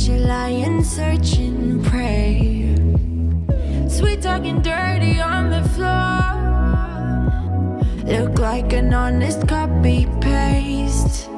you lie and search and pray. Sweet talking dirty on the floor. Look like an honest copy paste.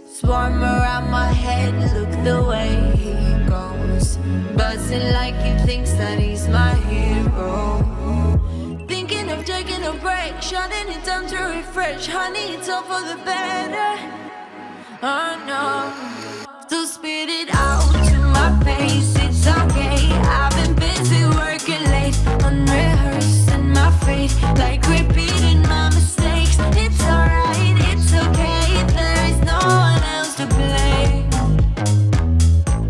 Swarm around my head, look the way he goes. Buzzing like he thinks that he's my hero. Thinking of taking a break, shutting it down to refresh. Honey, it's all for the better. Oh no. So spit it out to my face, it's okay. I've been busy working late, unrehearsing my fate, like repeating my mistakes. It's alright, it's okay, there is no one else to blame.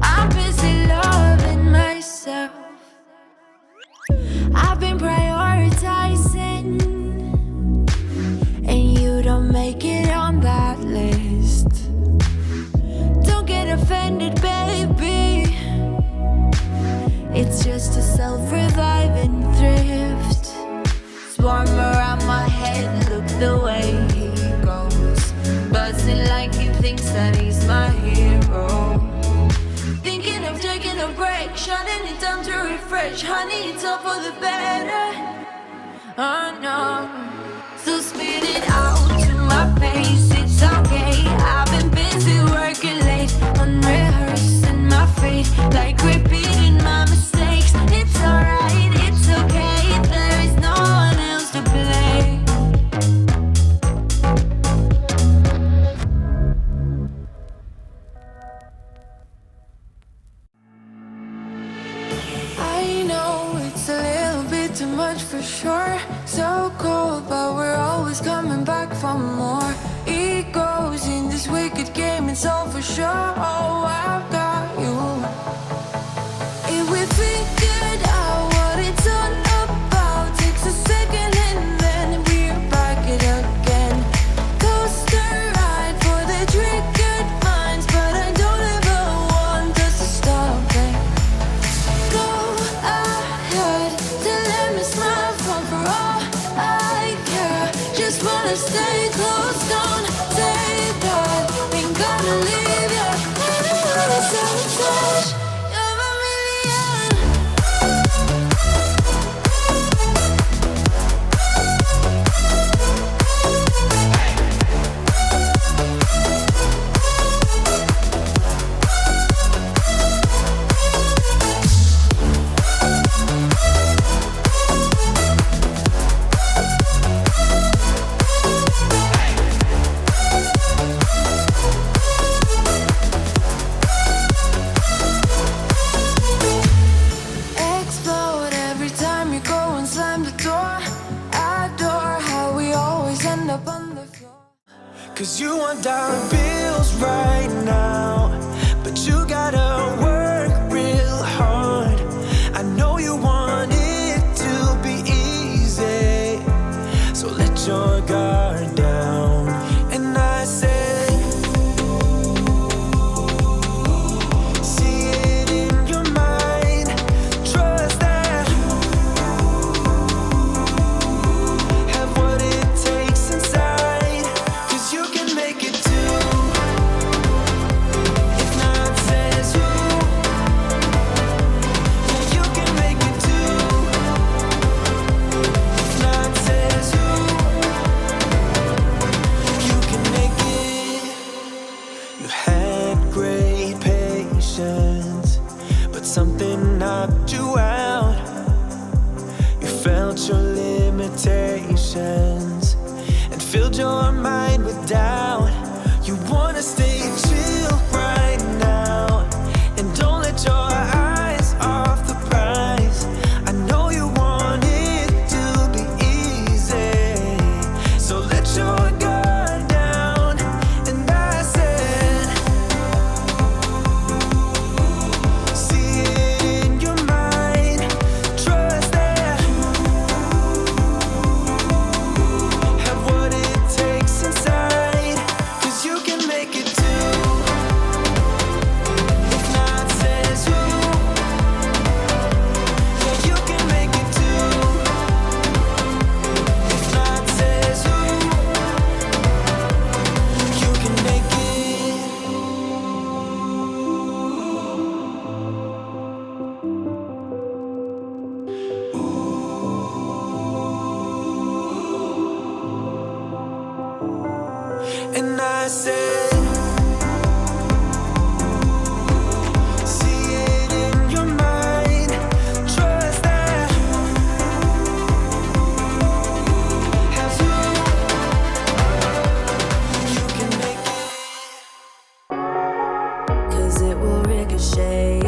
I'm busy loving myself. I've been prioritizing, and you don't make it on that list. Don't get offended, baby. It's just a self-reviving thrift. Swarm around my head, look the way he goes. Buzzing like he thinks that he's my hero. Thinking of taking a break, shutting it down to refresh. Honey, it's all for the better. Oh no. So spit it out to my face, it's okay. I've been busy working late, unrehearsing my fate, like repeating my mistakes. It's alright, it's okay, there is no one else to blame. I know it's a little bit too much for sure. So cold, but we're always coming back for more. Egos in this wicked game, it's all for sure. Oh, I've got you. If we figured out what it's all about, takes a second and then we're back it again. Coaster ride for the triggered minds, but I don't ever want us to stop it. Go ahead, to let me smile for all I care. Just wanna stay close, don't say that. Ain't gonna leave ya. Wanna sabotage. You're a million. Explode every time you go and slam the door. Adore how we always end up on the floor. Cause you want dollar bills right now, but you gotta work real hard. I know you want it to be easy, so let your guard down. And I say, see it in your mind, trust that have what it takes inside. Cause you can make it too, if not says who. Yeah, you can make it too, if not says who. You can make it. You had great patience, but something knocked you out. You felt your limitations and filled your mind with doubt. You wanna stay chill right now, and don't let your eyes off the prize. I know you want it to be easy, so let your guard down. And I said, see it in your mind, trust that have what it takes inside. Cause you can make it too. I said. See it in your mind. Trust that. Have you can make it. 'Cause it will ricochet,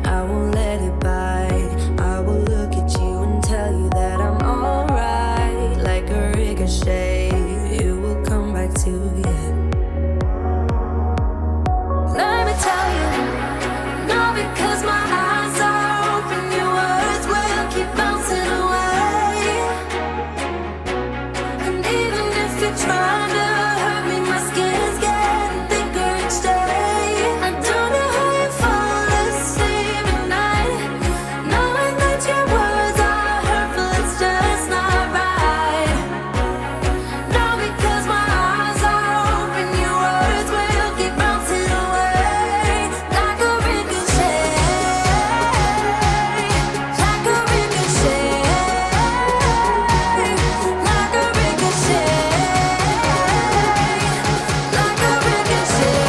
I won't let it bite. I will look at you and tell you that I'm alright. Like a ricochet, it will come back to you. Let me tell you, no, because my eyes are open, your words will keep bouncing away. And even if you're trying to hurt me, my skin's getting thicker each day. I don't know how you fall asleep at night, knowing that your words are hurtful, it's just not right. No, because my eyes are open, your words will keep bouncing away. Like a ricochet, like a ricochet, like a ricochet, like a ricochet.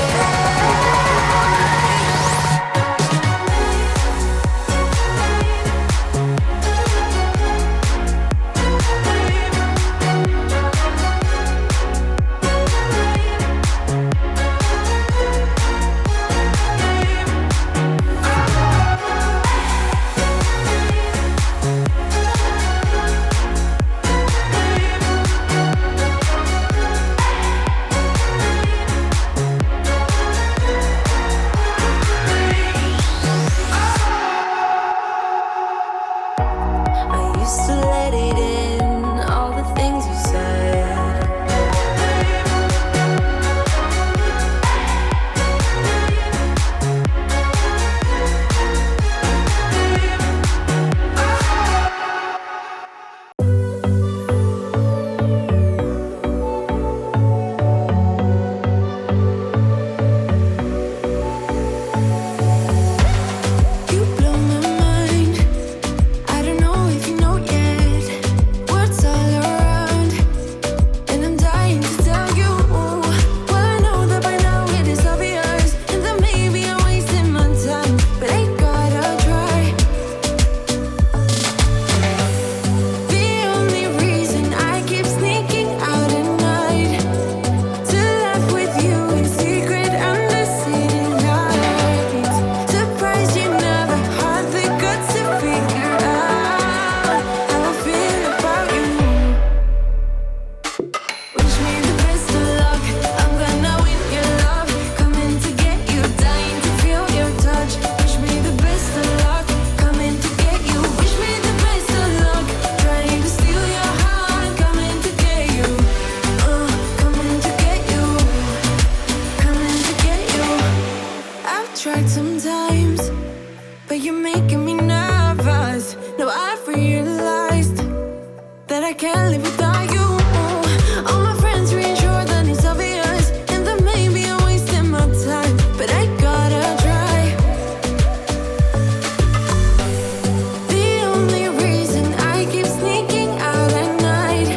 I used to let it in, all the things you said. You blow my mind. I don't know if you know yet. Words all around, and I'm dying to tell you. Well, I know that by now it is obvious, and that maybe I'm wasting my time, but I gotta try. The only reason I keep sneaking out at night to laugh with you in secret under city lights. Surprised you never had the guts to figure out how I feel about you. Wish me the best of luck, I'm gonna win your love. Coming to get you, dying to feel your touch. Wish me the best of luck, coming to get you. Wish me the best of luck, trying to steal your heart. Coming to get you, coming to get you, coming to get you. I've tried sometimes, but you're making me nervous. No, I've realized that I can't live without you. All my friends reassure that it's obvious, and that maybe I'm wasting my time, but I gotta try. The only reason I keep sneaking out at night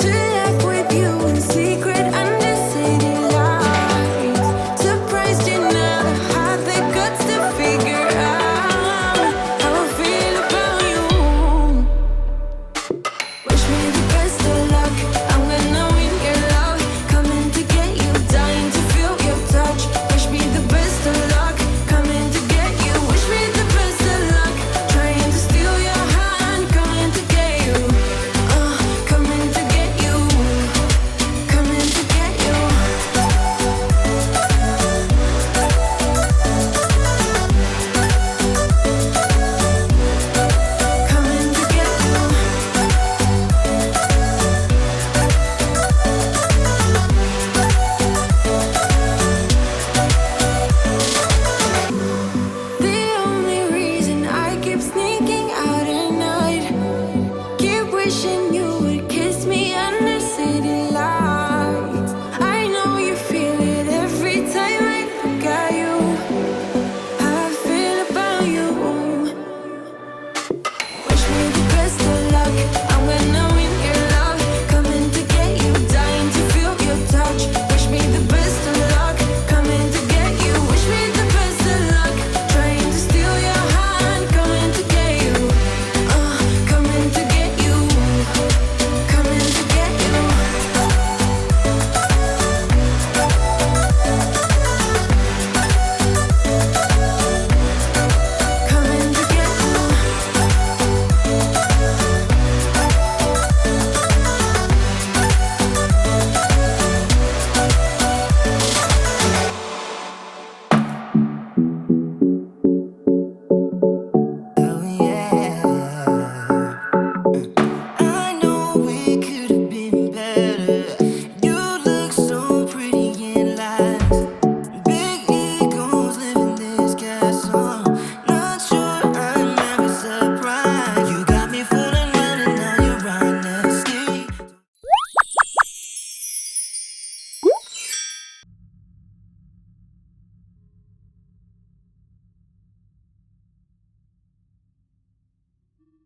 to laugh with you in secret under city lights. Surprised you never had the guts to figure out how I feel about you. Wish me the best of luck, I'm gonna win your love. Coming to get you, dying to feel your touch. Wish me the best of luck, coming to get you. Wish me the best of luck, trying to steal your hand. Coming to get you, coming to get you, coming to get you. Coming to get you. The only reason I keep sneaking out at night, keep wishing you